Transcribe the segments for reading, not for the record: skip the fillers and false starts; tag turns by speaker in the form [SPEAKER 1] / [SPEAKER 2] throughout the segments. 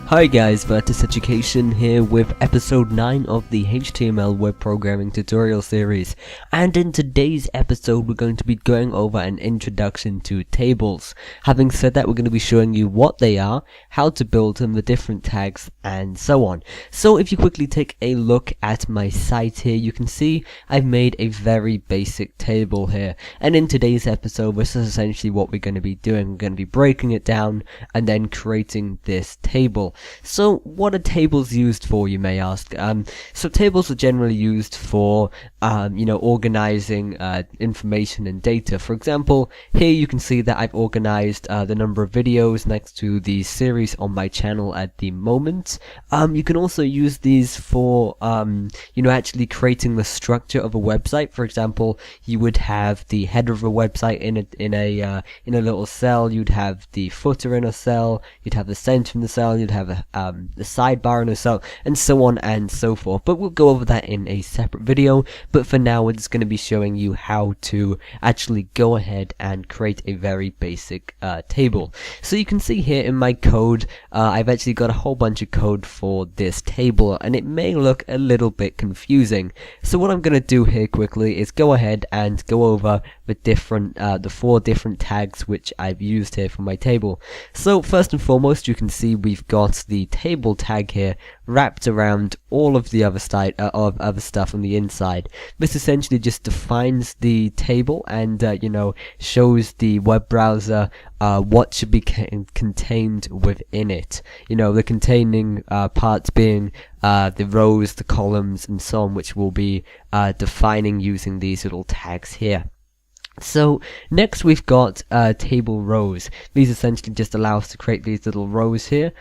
[SPEAKER 1] Hi guys, Virtus Education here with episode 9 of the HTML web programming tutorial series, and in today's episode we're going to be going over an introduction to tables. Having said that, we're going to be showing you what they are, how to build them, the different tags, and so on. So if you quickly take a look at my site here, you can see I've made a very basic table here, and in today's episode this is essentially what we're going to be doing. We're going to be breaking it down and then creating this table. So what are tables used for, you may ask? So tables are generally used for organizing information and data. For example, here you can see that I've organized the number of videos next to the series on my channel at the moment. You can also use these for actually creating the structure of a website. For example, you would have the header of a website in a little cell. You'd have the footer in a cell. You'd have the center in the cell. You'd have the sidebar in a cell, and so on and so forth. But we'll go over that in a separate video. But for now, we're just going to be showing you how to actually go ahead and create a very basic table. So you can see here in my code, I've actually got a whole bunch of code for this table, and it may look a little bit confusing. So what I'm going to do here quickly is go ahead and go over the 4 different tags which I've used here for my table. So first and foremost, you can see we've got the table tag here wrapped around all of the other stuff on the inside. This essentially just defines the table and shows the web browser what should be contained within it. The containing parts being the rows, the columns, and so on, which we'll be defining using these little tags here. So next we've got table rows. These essentially just allow us to create these little rows here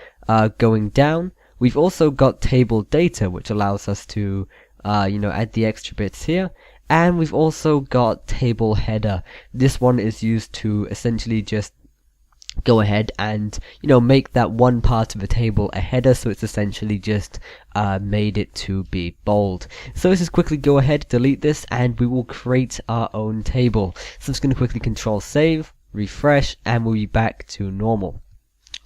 [SPEAKER 1] going down. We've also got table data, which allows us to add the extra bits here. And we've also got table header. This one is used to essentially just go ahead and make that one part of a table a header, so it's essentially just made it to be bold. So let's just quickly go ahead, delete this, and we will create our own table. So I'm just going to quickly control save, refresh, and we'll be back to normal.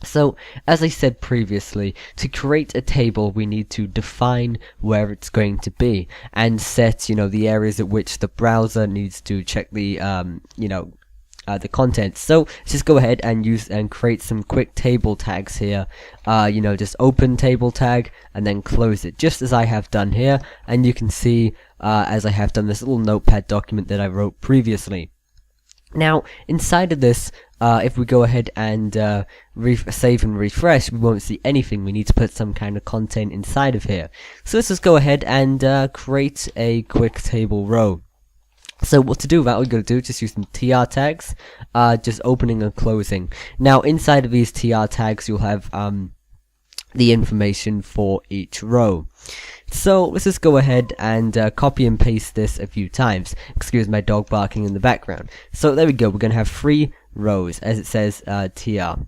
[SPEAKER 1] So, as I said previously, to create a table we need to define where it's going to be and set the areas at which the browser needs to check the the content. So let's just go ahead and create some quick table tags here. Just open table tag and then close it, just as I have done here. And you can see as I have done this little notepad document that I wrote previously. Now inside of this, if we go ahead and save and refresh, we won't see anything. We need to put some kind of content inside of here. So let's just go ahead and create a quick table row. So what to do with that, all you gotta do is just use some tr tags, just opening and closing. Now inside of these tr tags you'll have the information for each row. So let's just go ahead and copy and paste this a few times. Excuse my dog barking in the background. So there we go, we're gonna have 3 rows as it says tr.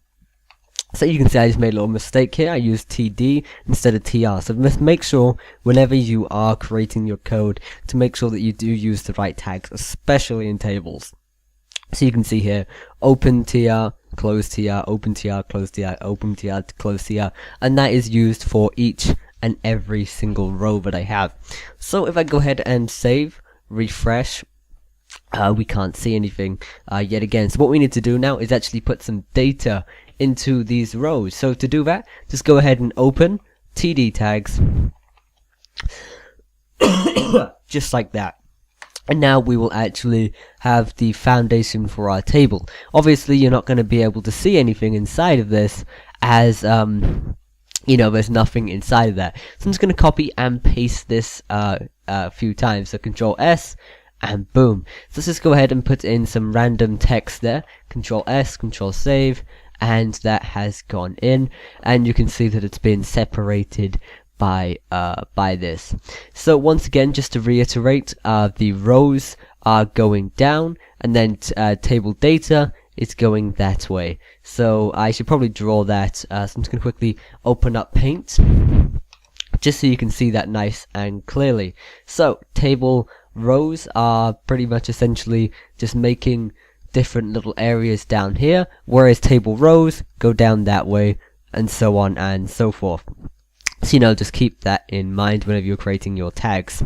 [SPEAKER 1] So you can see I just made a little mistake here. I used TD instead of TR. So make sure whenever you are creating your code to make sure that you do use the right tags, especially in tables. So you can see here, open TR, close TR, open TR, close TR, open TR, close TR, and that is used for each and every single row that I have. So if I go ahead and save, refresh, we can't see anything yet again. So what we need to do now is actually put some data into these rows. So to do that, just go ahead and open TD tags just like that. And now we will actually have the foundation for our table. Obviously you're not going to be able to see anything inside of this as there's nothing inside of that. So I'm just going to copy and paste this a few times. So Control S and boom. So let's just go ahead and put in some random text there. Control S, Control save, and that has gone in, and you can see that it's been separated by this. So once again, just to reiterate, the rows are going down, and then table data is going that way. So I should probably draw that. So I'm just going to quickly open up Paint, just so you can see that nice and clearly. So table rows are pretty much essentially just making different little areas down here, whereas table rows go down that way and so on and so forth. So just keep that in mind whenever you're creating your tags.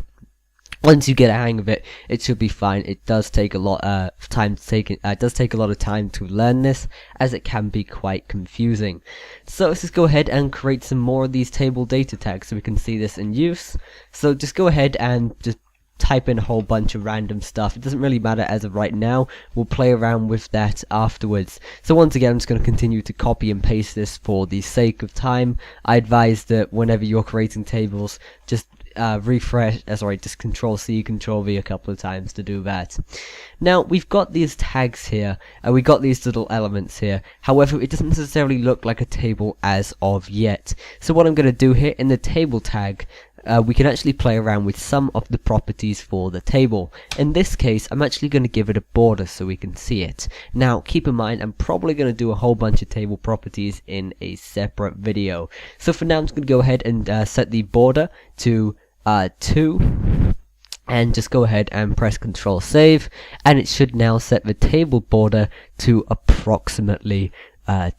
[SPEAKER 1] Once you get a hang of it, it should be fine. It does take a lot of time to learn this, as it can be quite confusing. So let's just go ahead and create some more of these table data tags so we can see this in use. So just go ahead and just type in a whole bunch of random stuff. It doesn't really matter as of right now. We'll play around with that afterwards. So once again, I'm just going to continue to copy and paste this for the sake of time. I advise that whenever you're creating tables, just just Control-C, Control-V a couple of times to do that. Now, we've got these tags here, and we got these little elements here. However, it doesn't necessarily look like a table as of yet. So what I'm going to do here in the table tag, we can actually play around with some of the properties for the table. In this case, I'm actually going to give it a border so we can see it. Now, keep in mind, I'm probably going to do a whole bunch of table properties in a separate video. So for now, I'm just going to go ahead and set the border to 2, and just go ahead and press Control Save, and it should now set the table border to approximately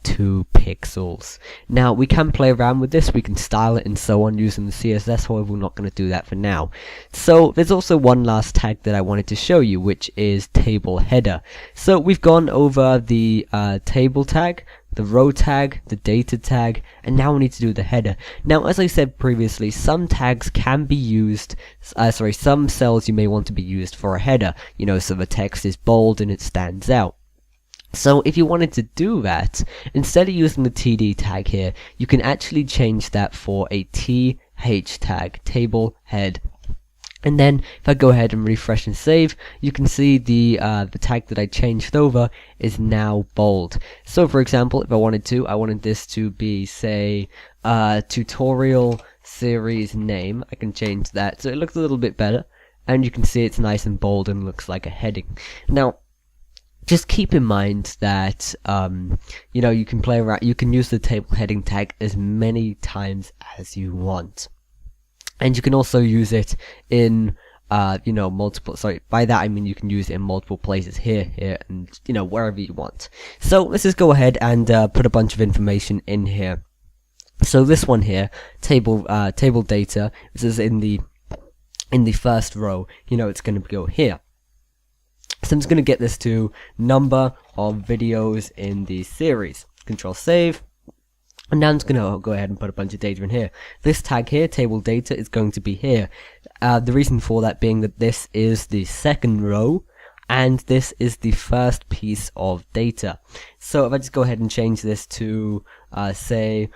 [SPEAKER 1] 2 pixels. Now we can play around with this, we can style it and so on using the CSS, however we're not going to do that for now. So there's also one last tag that I wanted to show you, which is table header. So we've gone over the table tag, the row tag, the data tag, and now we need to do the header. Now, as I said previously, some tags can be used, some cells you may want to be used for a header, so the text is bold and it stands out. So if you wanted to do that, instead of using the TD tag here, you can actually change that for a TH tag, table head. And then if I go ahead and refresh and save, you can see the tag that I changed over is now bold. So for example, if I wanted this to be, say, tutorial series name, I can change that so it looks a little bit better, and you can see it's nice and bold and looks like a heading. Now, just keep in mind that you can play around. You can use the table heading tag as many times as you want, and you can also use it in multiple. Sorry, by that I mean you can use it in multiple places, here, and wherever you want. So let's just go ahead and put a bunch of information in here. So this one here, table data. This is in the first row. It's going to go here. So I'm just going to get this to number of videos in the series. Control Save. And now I'm just going to go ahead and put a bunch of data in here. This tag here, table data, is going to be here. The reason for that being that this is the second row, and this is the first piece of data. So if I just go ahead and change this to, say,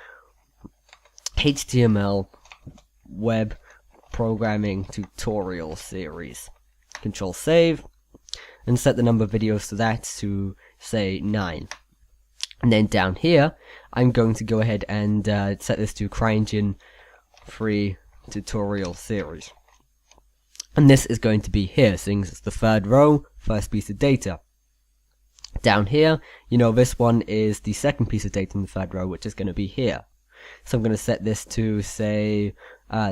[SPEAKER 1] HTML web programming tutorial series. Control Save. And set the number of videos to that to, say, 9. And then down here, I'm going to go ahead and set this to CryEngine free tutorial series. And this is going to be here, seeing as it's the third row, first piece of data. Down here, this one is the second piece of data in the third row, which is going to be here. So I'm going to set this to, say,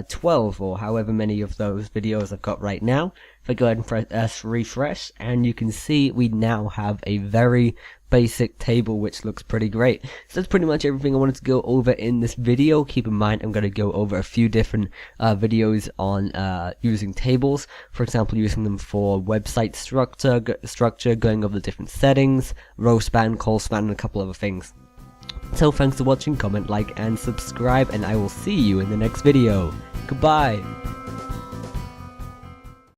[SPEAKER 1] 12 or however many of those videos I've got right now. If I go ahead and press refresh, and you can see we now have a very basic table which looks pretty great. So that's pretty much everything I wanted to go over in this video. Keep in mind I'm going to go over a few different videos on using tables, for example using them for website structure, going over the different settings, row span, col span, and a couple other things. So thanks for watching, comment, like, and subscribe, and I will see you in the next video. Goodbye!